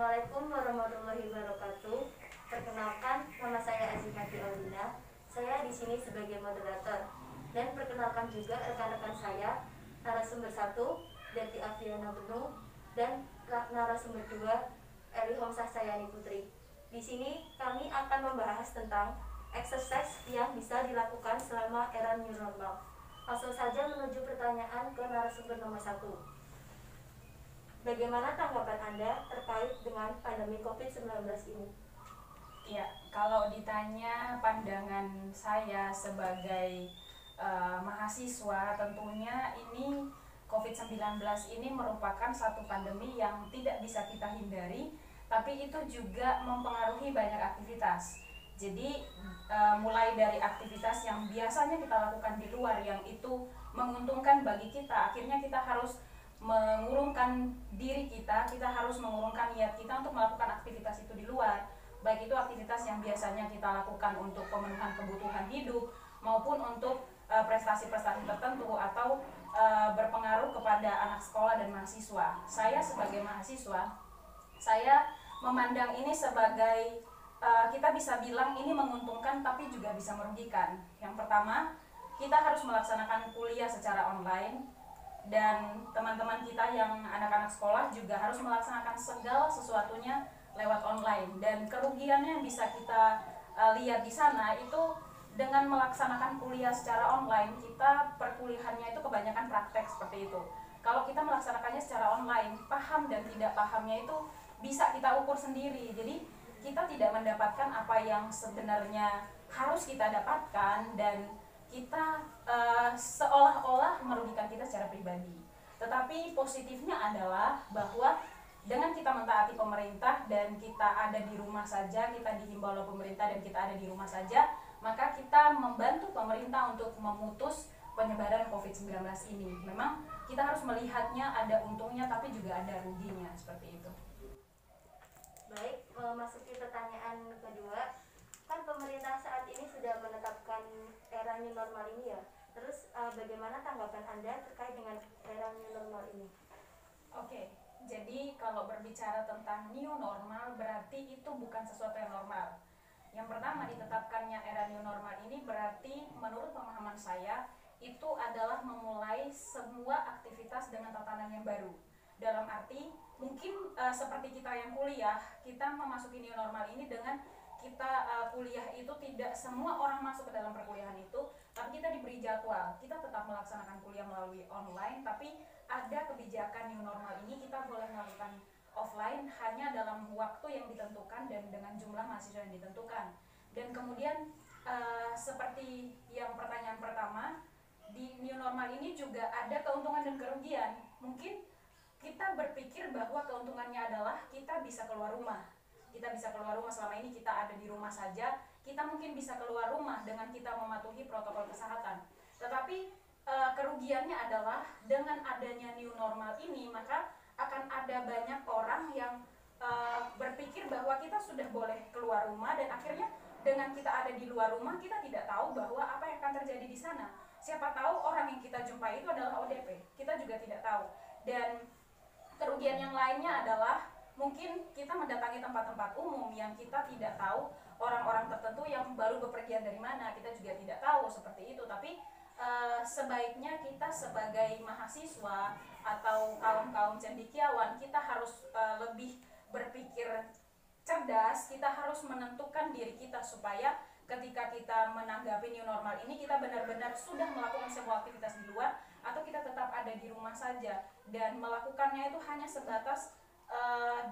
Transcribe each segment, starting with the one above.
Assalamualaikum warahmatullahi wabarakatuh. Perkenalkan, nama saya Azimati Aulina. Saya di sini sebagai moderator. Dan perkenalkan juga rekan-rekan saya, narasumber 1, Deti Afiana Benu, dan narasumber 2, Eli Homsah Sayani Putri. Di sini kami akan membahas tentang exercise yang bisa dilakukan selama era new normal. Langsung saja menuju pertanyaan ke narasumber nomor 1. Bagaimana tanggapan Anda terkait dengan pandemi COVID-19 ini? Ya, kalau ditanya pandangan saya sebagai mahasiswa, tentunya ini COVID-19 ini merupakan satu pandemi yang tidak bisa kita hindari, tapi itu juga mempengaruhi banyak aktivitas. Jadi mulai dari aktivitas yang biasanya kita lakukan di luar yang itu menguntungkan bagi kita, akhirnya kita harus mengurungkan diri kita harus mengurungkan niat kita untuk melakukan aktivitas itu di luar, baik itu aktivitas yang biasanya kita lakukan untuk pemenuhan kebutuhan hidup maupun untuk prestasi-prestasi tertentu atau berpengaruh kepada anak sekolah dan mahasiswa. Saya sebagai mahasiswa, saya memandang ini sebagai kita bisa bilang ini menguntungkan tapi juga bisa merugikan. Yang pertama, kita harus melaksanakan kuliah secara online, dan teman-teman kita yang anak-anak sekolah juga harus melaksanakan segala sesuatunya lewat online. Dan kerugiannya yang bisa kita lihat di sana itu dengan melaksanakan kuliah secara online, kita perkuliahannya itu kebanyakan praktek seperti itu. Kalau kita melaksanakannya secara online, paham dan tidak pahamnya itu bisa kita ukur sendiri. Jadi kita tidak mendapatkan apa yang sebenarnya harus kita dapatkan, dan kita seolah-olah merugikan kita secara pribadi. Tetapi positifnya adalah bahwa dengan kita mentaati pemerintah dan kita ada di rumah saja, kita dihimbau oleh pemerintah dan kita ada di rumah saja, maka kita membantu pemerintah untuk memutus penyebaran COVID-19 ini. Memang kita harus melihatnya ada untungnya tapi juga ada ruginya, seperti itu. Baik, memasuki pertanyaan kedua. Kan pemerintah saat ini sudah menetapkan era new normal ini ya. Terus bagaimana tanggapan Anda terkait dengan era new normal ini? Oke, jadi kalau berbicara tentang new normal berarti itu bukan sesuatu yang normal. Yang pertama, ditetapkannya era new normal ini berarti menurut pemahaman saya itu adalah memulai semua aktivitas dengan tatanan yang baru. Dalam arti mungkin seperti kita yang kuliah, kita memasuki new normal ini dengan kita kuliah itu tidak semua orang masuk ke dalam perkuliahan itu, tapi kita diberi jadwal. Kita tetap melaksanakan kuliah melalui online, tapi ada kebijakan new normal ini kita boleh melakukan offline hanya dalam waktu yang ditentukan dan dengan jumlah mahasiswa yang ditentukan. Dan kemudian seperti yang pertanyaan pertama, di new normal ini juga ada keuntungan dan kerugian. Mungkin kita berpikir bahwa keuntungannya adalah kita bisa keluar rumah. Kita bisa keluar rumah, selama ini kita ada di rumah saja, kita mungkin bisa keluar rumah dengan kita mematuhi protokol kesehatan. Tetapi kerugiannya adalah dengan adanya new normal ini, maka akan ada banyak orang yang berpikir bahwa kita sudah boleh keluar rumah, dan akhirnya dengan kita ada di luar rumah, kita tidak tahu bahwa apa yang akan terjadi di sana. Siapa tahu orang yang kita jumpai itu adalah ODP, kita juga tidak tahu. Dan kerugian yang lainnya adalah mungkin kita mendatangi tempat-tempat umum yang kita tidak tahu orang-orang tertentu yang baru bepergian dari mana, kita juga tidak tahu seperti itu. Tapi sebaiknya kita sebagai mahasiswa atau kaum cendekiawan, kita harus lebih berpikir cerdas, kita harus menentukan diri kita supaya ketika kita menanggapi new normal ini, kita benar-benar sudah melakukan sebuah aktivitas di luar atau kita tetap ada di rumah saja dan melakukannya itu hanya sebatas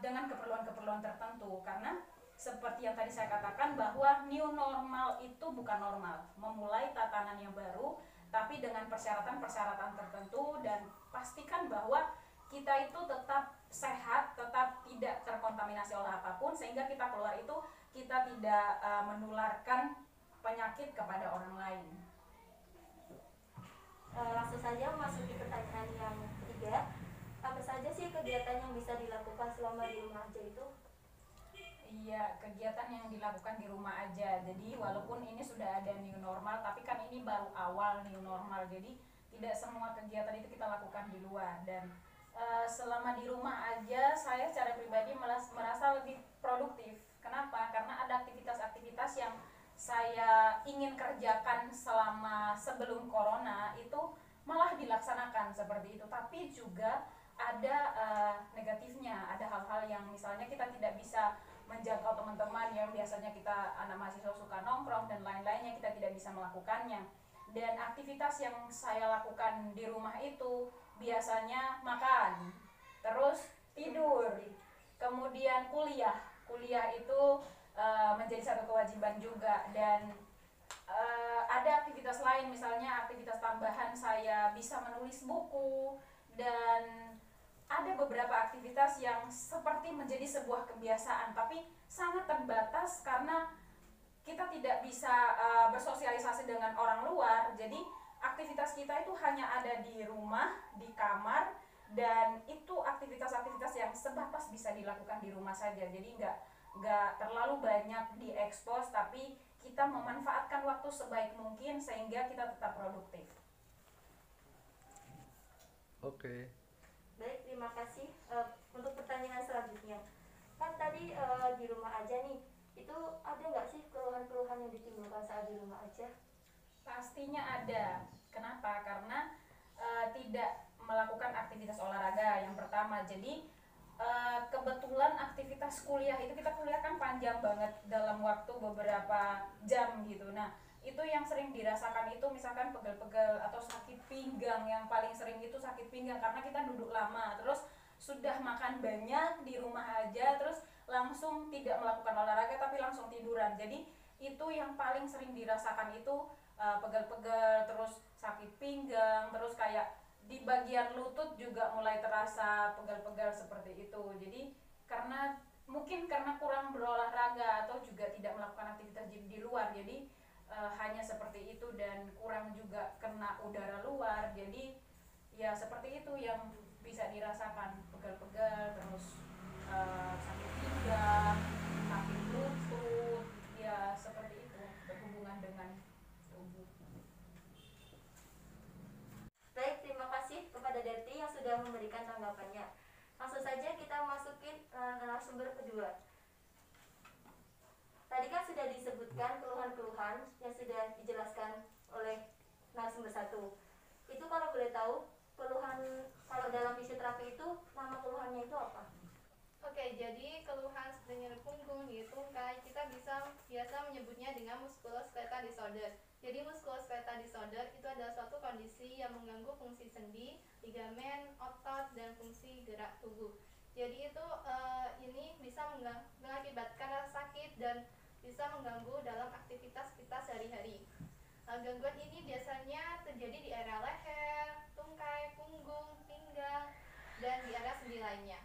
dengan keperluan-keperluan tertentu. Karena seperti yang tadi saya katakan bahwa new normal itu bukan normal, memulai tatanan yang baru tapi dengan persyaratan-persyaratan tertentu, dan pastikan bahwa kita itu tetap sehat, tetap tidak terkontaminasi oleh apapun, sehingga kita keluar itu kita tidak menularkan penyakit kepada orang lain. Langsung saja memasuki pertanyaan yang ketiga. Apa saja sih kegiatan yang bisa dilakukan selama di rumah aja itu? Iya, kegiatan yang dilakukan di rumah aja. Jadi walaupun ini sudah ada new normal, tapi kan ini baru awal new normal. Jadi tidak semua kegiatan itu kita lakukan di luar. Dan selama di rumah aja, saya secara pribadi merasa saya ingin kerjakan selama sebelum corona itu malah dilaksanakan seperti itu. Tapi juga ada negatifnya, ada hal-hal yang misalnya kita tidak bisa menjangkau teman-teman yang biasanya kita anak mahasiswa suka nongkrong dan lain-lainnya, kita tidak bisa melakukannya. Dan aktivitas yang saya lakukan di rumah itu biasanya makan, terus tidur, kemudian kuliah. Kuliah itu menjadi satu kewajiban juga, dan ada aktivitas lain, misalnya aktivitas tambahan saya bisa menulis buku, dan ada beberapa aktivitas yang seperti menjadi sebuah kebiasaan tapi sangat terbatas karena kita tidak bisa bersosialisasi dengan orang luar. Jadi aktivitas kita itu hanya ada di rumah, di kamar, dan itu aktivitas-aktivitas yang sebatas bisa dilakukan di rumah saja. Jadi nggak terlalu banyak diekspos, tapi kita memanfaatkan waktu sebaik mungkin sehingga kita tetap produktif. Oke. Baik, terima kasih. Untuk pertanyaan selanjutnya, kan tadi di rumah aja nih, itu ada nggak sih keluhan-keluhan yang ditimbulkan saat di rumah aja? Pastinya ada. Kenapa? Karena tidak melakukan aktivitas olahraga yang pertama. Jadi kebetulan aktivitas kuliah itu, kita kuliah kan panjang banget dalam waktu beberapa jam gitu. Nah, itu yang sering dirasakan itu misalkan pegel-pegel atau sakit pinggang. Yang paling sering itu sakit pinggang karena kita duduk lama, terus sudah makan banyak di rumah aja, terus langsung tidak melakukan olahraga tapi langsung tiduran. Jadi itu yang paling sering dirasakan itu pegel-pegel, terus sakit pinggang, terus kayak di bagian lutut juga mulai terasa pegel-pegel seperti itu. Jadi mungkin karena kurang berolahraga atau juga tidak melakukan aktivitas di luar, jadi hanya seperti itu, dan kurang juga kena udara luar. Jadi ya seperti itu yang bisa dirasakan, pegel-pegel, terus sakit pinggang, sakit lutut, ya seperti itu, berhubungan dengan tubuh. Baik, terima kasih kepada Derti yang sudah memberikan tanggapannya. Langsung saja kita masukin narasumber kedua. Tadi kan sudah disebutkan keluhan-keluhan yang sudah dijelaskan oleh narasumber satu. Itu kalau boleh tahu, keluhan kalau dalam fisioterapi itu nama keluhannya itu apa? Oke, jadi keluhan seperti nyeri punggung, nyeri tungkai, kita biasa menyebutnya dengan musculoskeletal disorder. Jadi musculoskeletal disorder itu adalah suatu kondisi yang mengganggu fungsi sendi, ligamen, otot, dan fungsi gerak tubuh. Jadi itu ini bisa mengakibatkan rasa sakit dan bisa mengganggu dalam aktivitas kita sehari-hari. Gangguan ini biasanya terjadi di area leher, tungkai, punggung, pinggang, dan di area sendi lainnya.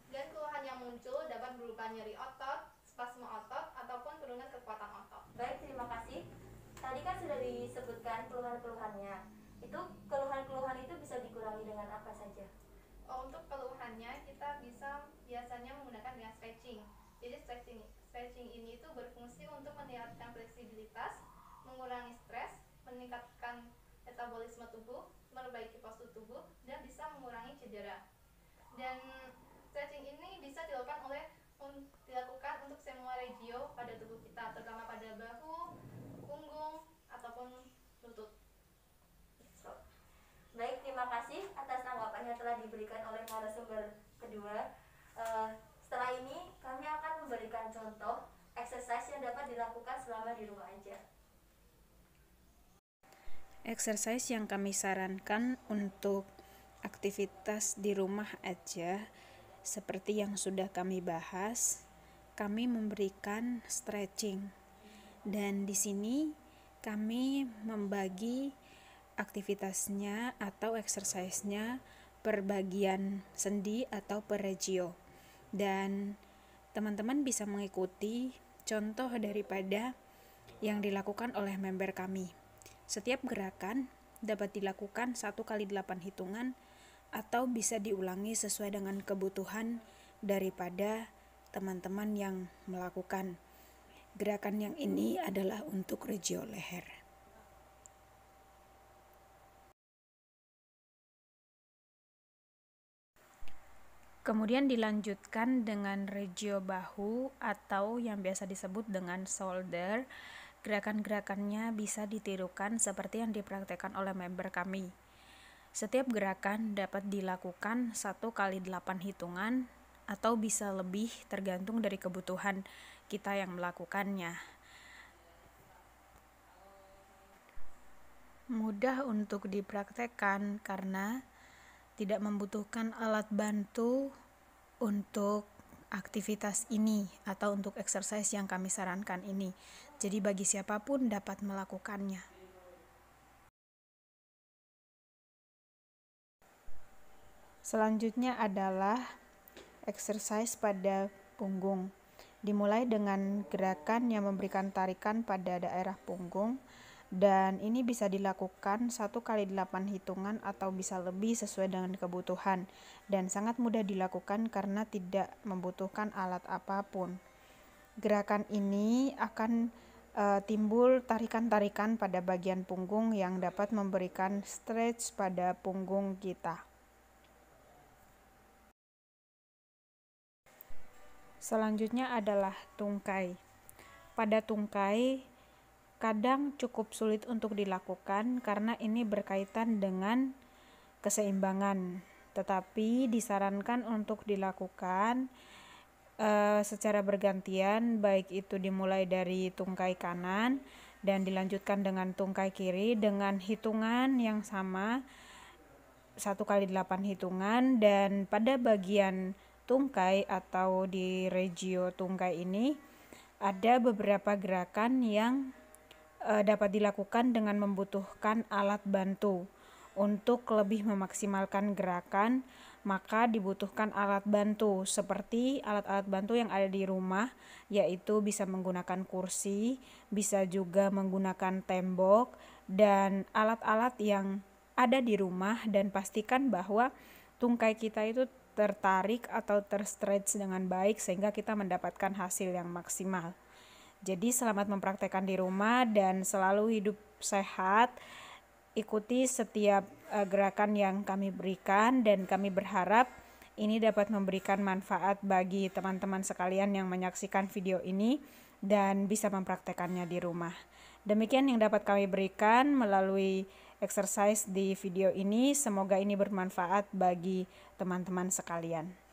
Dan keluhan yang muncul dapat berupa nyeri otot, spasme otot, ataupun penurunan kekuatan otot. Baik, terima kasih. Tadi kan sudah disebutkan keluhan-keluhannya. Itu keluhan-keluhan itu bisa dikurangi dengan apa saja? Untuk keluhannya kita bisa biasanya menggunakan dengan stretching. Jadi stretching ini itu berfungsi untuk meningkatkan fleksibilitas, mengurangi stres, meningkatkan metabolisme tubuh, memperbaiki postur tubuh, dan bisa mengurangi cedera. Dan stretching ini bisa dilakukan untuk semua regio pada tubuh kita, terutama pada bahu, punggung, ataupun lutut. Baik, terima kasih atas tanggapan yang telah diberikan oleh narasumber kedua. Setelah ini kami akan memberikan contoh exercise yang dapat dilakukan selama di rumah aja. Exercise yang kami sarankan untuk aktivitas di rumah aja, seperti yang sudah kami bahas, kami memberikan stretching. Dan di sini kami membagi aktivitasnya atau exercise-nya per bagian sendi atau per regio. Dan teman-teman bisa mengikuti contoh daripada yang dilakukan oleh member kami. Setiap gerakan dapat dilakukan 1 kali 8 hitungan atau bisa diulangi sesuai dengan kebutuhan daripada teman-teman yang melakukan. Gerakan yang ini adalah untuk regio leher. Kemudian dilanjutkan dengan regio bahu atau yang biasa disebut dengan shoulder. Gerakan-gerakannya bisa ditirukan seperti yang dipraktekkan oleh member kami. Setiap gerakan dapat dilakukan 1 kali 8 hitungan atau bisa lebih tergantung dari kebutuhan kita yang melakukannya. Mudah untuk dipraktekkan karena tidak membutuhkan alat bantu untuk aktivitas ini atau untuk exercise yang kami sarankan ini. Jadi bagi siapapun dapat melakukannya. Selanjutnya adalah exercise pada punggung. Dimulai dengan gerakan yang memberikan tarikan pada daerah punggung. Dan ini bisa dilakukan 1 kali 8 hitungan atau bisa lebih sesuai dengan kebutuhan, dan sangat mudah dilakukan karena tidak membutuhkan alat apapun. Gerakan ini akan timbul tarikan-tarikan pada bagian punggung yang dapat memberikan stretch pada punggung kita. Selanjutnya adalah tungkai. Pada tungkai kadang cukup sulit untuk dilakukan karena ini berkaitan dengan keseimbangan, tetapi disarankan untuk dilakukan secara bergantian, baik itu dimulai dari tungkai kanan dan dilanjutkan dengan tungkai kiri dengan hitungan yang sama 1 kali 8 hitungan, dan pada bagian tungkai atau di regio tungkai ini ada beberapa gerakan yang dapat dilakukan dengan membutuhkan alat bantu. Untuk lebih memaksimalkan gerakan, maka dibutuhkan alat bantu seperti alat-alat bantu yang ada di rumah, yaitu bisa menggunakan kursi, bisa juga menggunakan tembok, dan alat-alat yang ada di rumah, dan pastikan bahwa tungkai kita itu tertarik atau terstretch dengan baik sehingga kita mendapatkan hasil yang maksimal. Jadi selamat mempraktekkan di rumah dan selalu hidup sehat. Ikuti setiap gerakan yang kami berikan, dan kami berharap ini dapat memberikan manfaat bagi teman-teman sekalian yang menyaksikan video ini dan bisa mempraktekannya di rumah. Demikian yang dapat kami berikan melalui exercise di video ini. Semoga ini bermanfaat bagi teman-teman sekalian.